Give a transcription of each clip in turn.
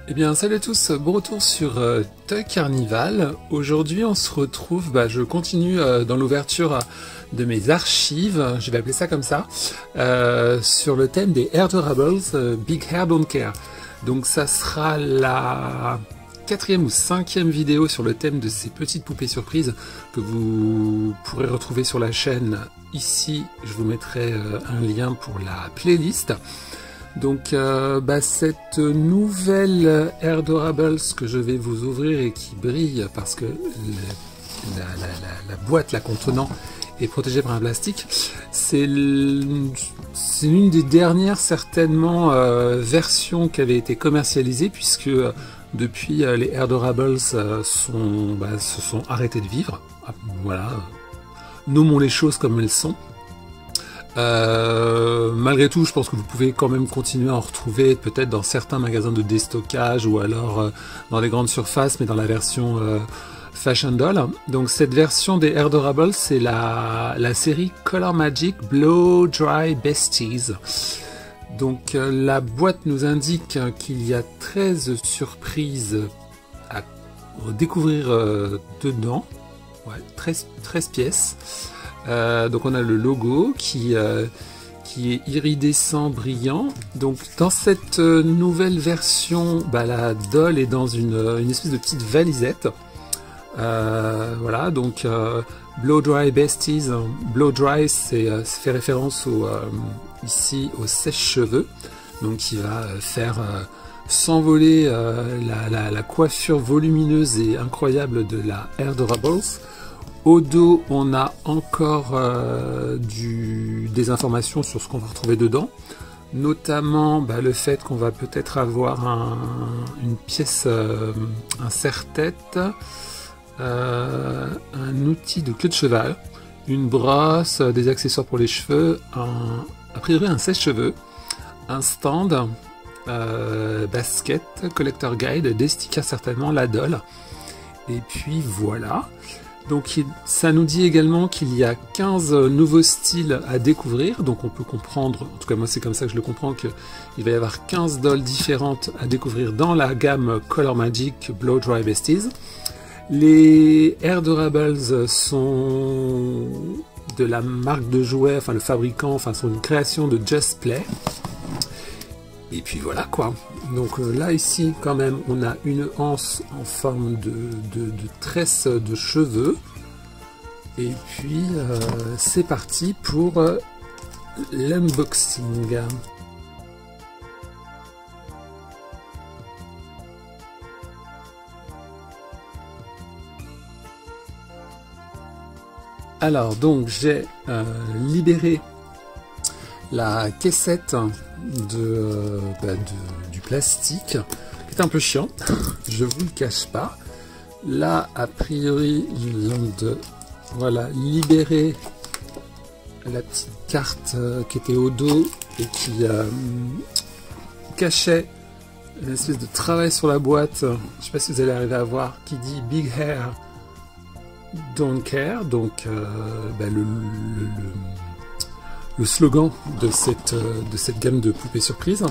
Eh bien, salut à tous, bon retour sur Toy Carnival. Aujourd'hui, on se retrouve, je continue dans l'ouverture de mes archives, je vais appeler ça comme ça, sur le thème des Airdorables Big Hair Don't Care. Donc ça sera la 4e ou 5e vidéo sur le thème de ces petites poupées surprises que vous pourrez retrouver sur la chaîne. Ici, je vous mettrai un lien pour la playlist. Donc cette nouvelle Airdorables que je vais vous ouvrir et qui brille parce que la boîte la contenant est protégée par un plastique, c'est l'une des dernières certainement versions qui avait été commercialisée, puisque depuis les Airdorables se sont arrêtés de vivre. Voilà, nommons les choses comme elles sont. Malgré tout, je pense que vous pouvez quand même continuer à en retrouver peut-être dans certains magasins de déstockage ou alors dans les grandes surfaces, mais dans la version Fashion Doll. Donc cette version des Airdorables, c'est la série Color Magic Blow Dry Besties. Donc la boîte nous indique qu'il y a 13 surprises à découvrir dedans. Ouais, 13 pièces. Donc on a le logo qui est iridescent brillant. Donc dans cette nouvelle version, la doll est dans une espèce de petite valisette. Voilà, donc Blow Dry Besties. Blow Dry, c'est fait référence ici au sèche-cheveux, donc qui va faire s'envoler la coiffure volumineuse et incroyable de la Airdorables. Au dos, on a encore des informations sur ce qu'on va retrouver dedans, notamment le fait qu'on va peut-être avoir une pièce, un serre-tête, un outil de queue de cheval, une brosse, des accessoires pour les cheveux, a priori un sèche-cheveux, un stand, basket, collector guide, des stickers certainement, la doll, et puis voilà. Donc ça nous dit également qu'il y a 15 nouveaux styles à découvrir, donc on peut comprendre, en tout cas moi c'est comme ça que je le comprends, qu'il va y avoir 15 dolls différentes à découvrir dans la gamme Color Magic Blow Dry Besties. Les Airdorables sont de la marque de jouets, enfin le fabricant, sont une création de Just Play. Et puis voilà quoi. Donc là ici quand même on a une anse en forme de tresse de cheveux. Et puis c'est parti pour l'unboxing. Alors donc j'ai libéré la caissette du plastique, qui est un peu chiant, je vous le cache pas. Là a priori je viens de libérer la petite carte qui était au dos et qui cachait une espèce de travail sur la boîte. Je sais pas si vous allez arriver à voir, qui dit Big Hair Don't Care, donc le slogan de cette gamme de poupées surprises.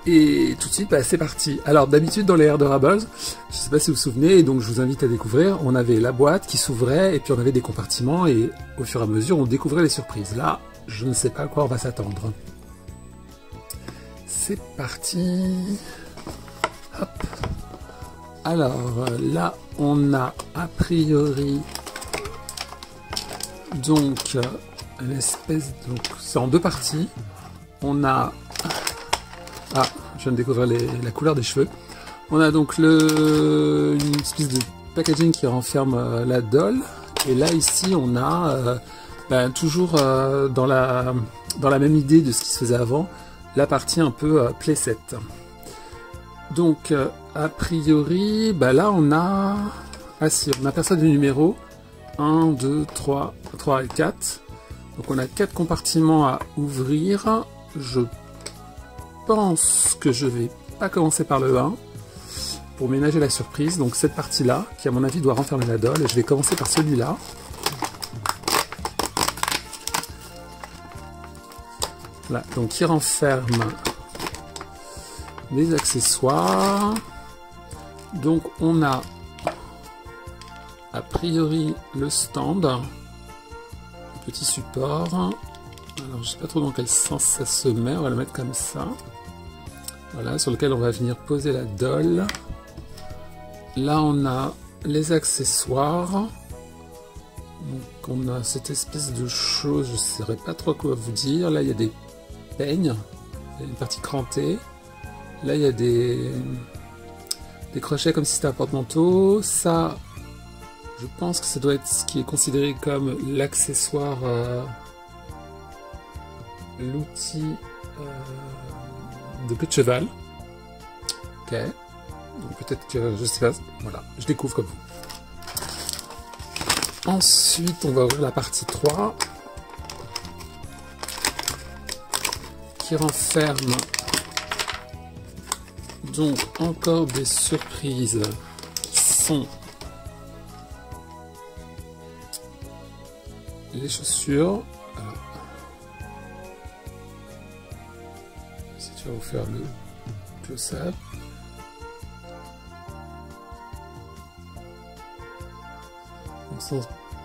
Et tout de suite, c'est parti. Alors d'habitude dans les Airdorables, je ne sais pas si vous vous souvenez, et donc je vous invite à découvrir, on avait la boîte qui s'ouvrait et puis on avait des compartiments et au fur et à mesure on découvrait les surprises. Là, je ne sais pas à quoi on va s'attendre. C'est parti. Hop. Alors là, on a a priori donc une espèce, donc c'est en deux parties. On a je viens de découvrir la couleur des cheveux. On a donc une espèce de packaging qui renferme la doll. Et là ici on a toujours dans la même idée de ce qui se faisait avant, la partie un peu playset. Donc a priori là on a on aperçoit des numéros 1, 2, 3 et 4. Donc on a 4 compartiments à ouvrir. Je pense que je vais pas commencer par le 1 pour ménager la surprise. Donc cette partie là, qui à mon avis doit renfermer la doll, et je vais commencer par celui-là. Là, donc qui renferme des accessoires. Donc on a a priori le stand, le petit support. Alors je sais pas trop dans quel sens ça se met, on va le mettre comme ça. Voilà, sur lequel on va venir poser la doll. Là on a les accessoires. Donc on a cette espèce de chose, je ne saurais pas trop quoi vous dire. Là il y a des peignes, il y a une partie crantée. Là il y a des crochets comme si c'était un porte-manteau. Ça, je pense que ça doit être ce qui est considéré comme l'accessoire, l'outil de queue de cheval. Ok. Donc peut-être que, je sais pas, voilà, je découvre comme vous. Ensuite, on va ouvrir la partie 3 qui renferme donc encore des surprises qui sont les chaussures. Alors, si tu vas vous faire le close-up.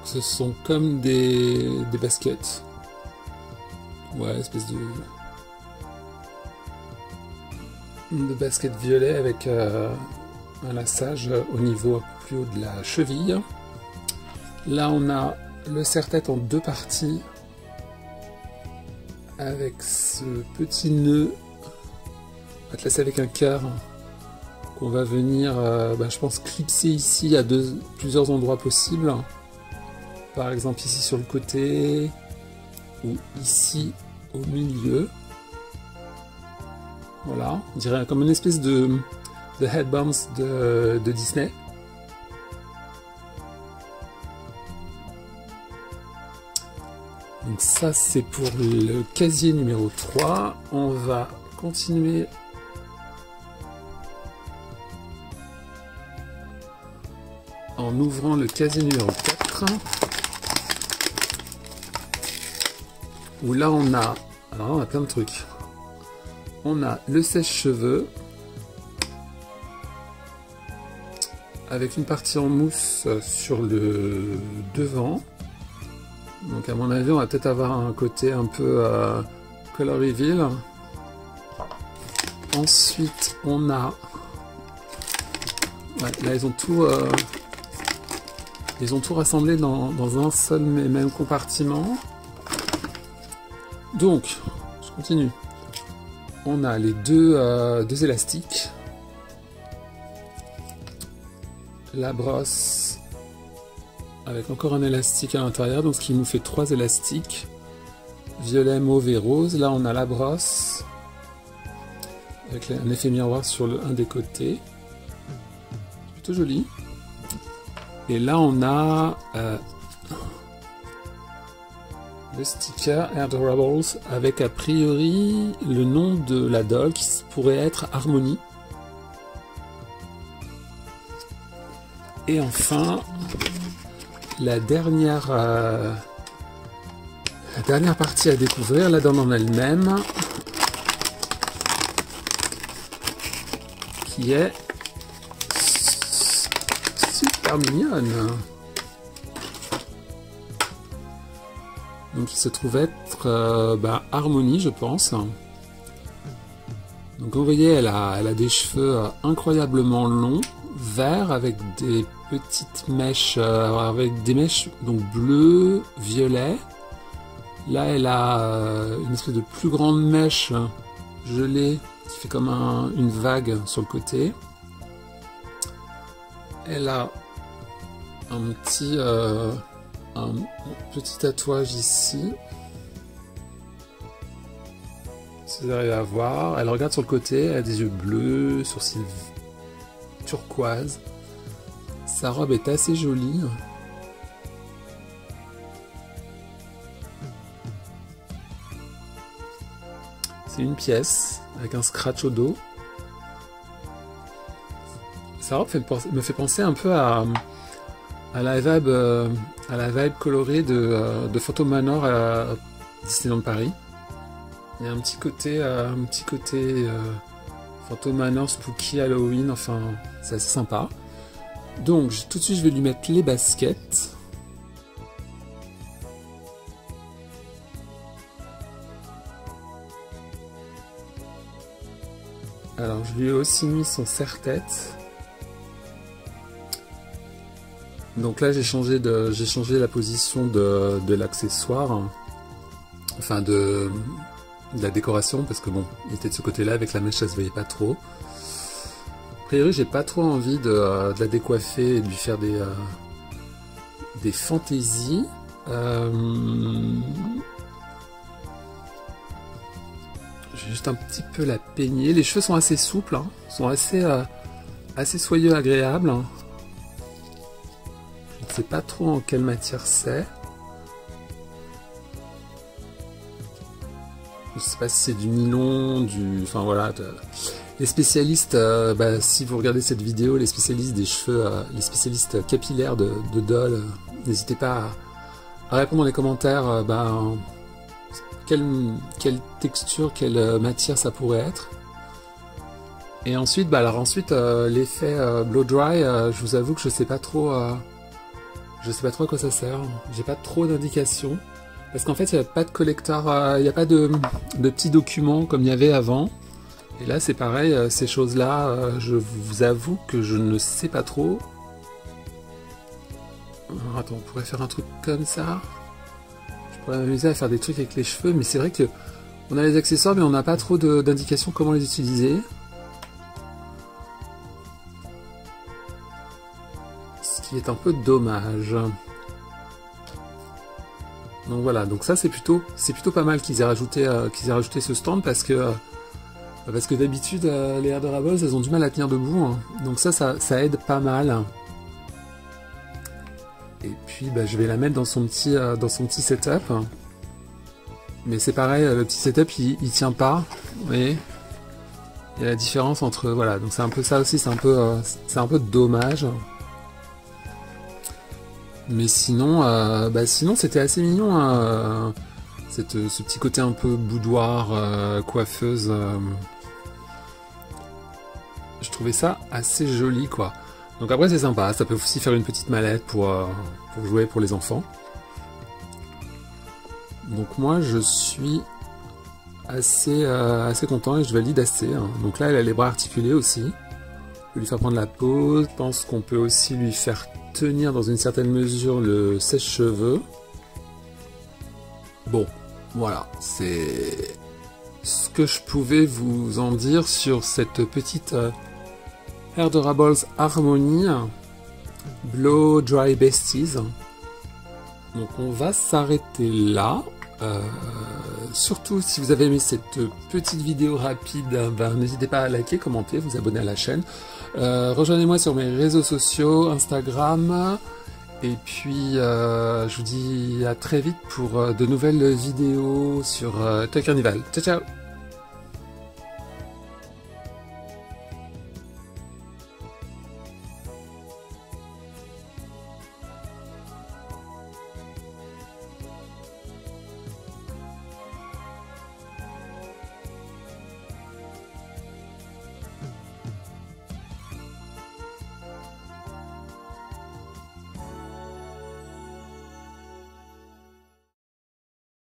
Ce sont comme des baskets. Ouais, espèce de basket violet avec un laçage au niveau un peu plus haut de la cheville. Là, on a le serre-tête en 2 parties avec ce petit nœud atlacé avec un cœur qu'on va venir, je pense, clipser ici à plusieurs endroits possibles. Par exemple ici sur le côté ou ici au milieu. Voilà, on dirait comme une espèce de headbands de Disney. Donc ça c'est pour le casier numéro 3. On va continuer en ouvrant le casier numéro 4. Où là on a, alors là on a plein de trucs. On a le sèche-cheveux avec une partie en mousse sur le devant. Donc à mon avis on va peut-être avoir un côté un peu color reveal. Ensuite on a, ouais, là ils ont tout rassemblé dans un seul et même compartiment. Donc, je continue. On a les deux élastiques. La brosse avec encore un élastique à l'intérieur, donc ce qui nous fait 3 élastiques. Violet, mauve et rose. Là, on a la brosse avec un effet miroir sur un des côtés. Plutôt joli. Et là, on a le sticker Airdorables avec a priori le nom de la doll qui pourrait être Harmony. Et enfin, la dernière partie à découvrir, la doll en elle-même, qui est super mignonne. Donc il se trouve être Harmony, je pense. Donc vous voyez, elle a des cheveux incroyablement longs, verts, avec des petites mèches, avec des mèches donc bleues, violet. Là elle a une espèce de plus grande mèche gelée qui fait comme une vague sur le côté. Elle a un petit tatouage ici, si vous arrivez à voir. Elle regarde sur le côté, elle a des yeux bleus, sourcils turquoise. Sa robe est assez jolie. C'est une pièce avec un scratch au dos. Sa robe me fait penser un peu à la vibe colorée de Phantom Manor à Disneyland Paris. Il y a un petit côté Phantom Manor, Spooky, Halloween, enfin, c'est assez sympa. Donc, tout de suite, je vais lui mettre les baskets. Alors, je lui ai aussi mis son serre-tête. Donc là, j'ai changé la position de l'accessoire, enfin de la décoration, parce que bon, il était de ce côté-là, avec la mèche, ça se voyait pas trop. A priori, j'ai pas trop envie de la décoiffer et de lui faire des fantaisies. Je vais juste un petit peu la peigner. Les cheveux sont assez souples, hein, sont assez soyeux, agréables. Je ne sais pas trop en quelle matière c'est. Je ne sais pas si c'est du nylon, enfin voilà. Les spécialistes, si vous regardez cette vidéo, les spécialistes des cheveux, les spécialistes capillaires de Doll, n'hésitez pas à répondre dans les commentaires quelle texture, quelle matière ça pourrait être. Et ensuite, l'effet blow dry, je vous avoue que je sais pas trop à quoi ça sert. J'ai pas trop d'indications. Parce qu'en fait, il n'y a pas de collecteur, il n'y a pas de petits documents comme il y avait avant. Et là, c'est pareil, ces choses-là, je vous avoue que je ne sais pas trop. Alors, attends, on pourrait faire un truc comme ça. Je pourrais m'amuser à faire des trucs avec les cheveux, mais c'est vrai que on a les accessoires, mais on n'a pas trop d'indications comment les utiliser. Ce qui est un peu dommage. Donc voilà, donc ça c'est plutôt pas mal qu'ils aient rajouté ce stand parce que d'habitude les Adorables elles ont du mal à tenir debout, hein. Donc ça aide pas mal. Et puis je vais la mettre dans son petit setup. Mais c'est pareil, le petit setup il tient pas, vous voyez. Il y a la différence entre, voilà, donc c'est un peu ça aussi, c'est un peu dommage. Mais sinon, sinon c'était assez mignon, hein, ce petit côté un peu boudoir, coiffeuse. Je trouvais ça assez joli, quoi. Donc après c'est sympa, ça peut aussi faire une petite mallette pour jouer pour les enfants. Donc moi je suis assez content et je valide assez, hein. Donc là elle a les bras articulés aussi. Je vais lui faire prendre la pose. Je pense qu'on peut aussi lui faire tenir dans une certaine mesure le sèche-cheveux. Bon, voilà, c'est ce que je pouvais vous en dire sur cette petite Adorables Harmony Blow Dry Besties. Donc on va s'arrêter là. Surtout si vous avez aimé cette petite vidéo rapide, n'hésitez pas à liker, commenter, vous abonner à la chaîne. Rejoignez-moi sur mes réseaux sociaux, Instagram. Et puis je vous dis à très vite pour de nouvelles vidéos sur Toy Carnival. Ciao ciao.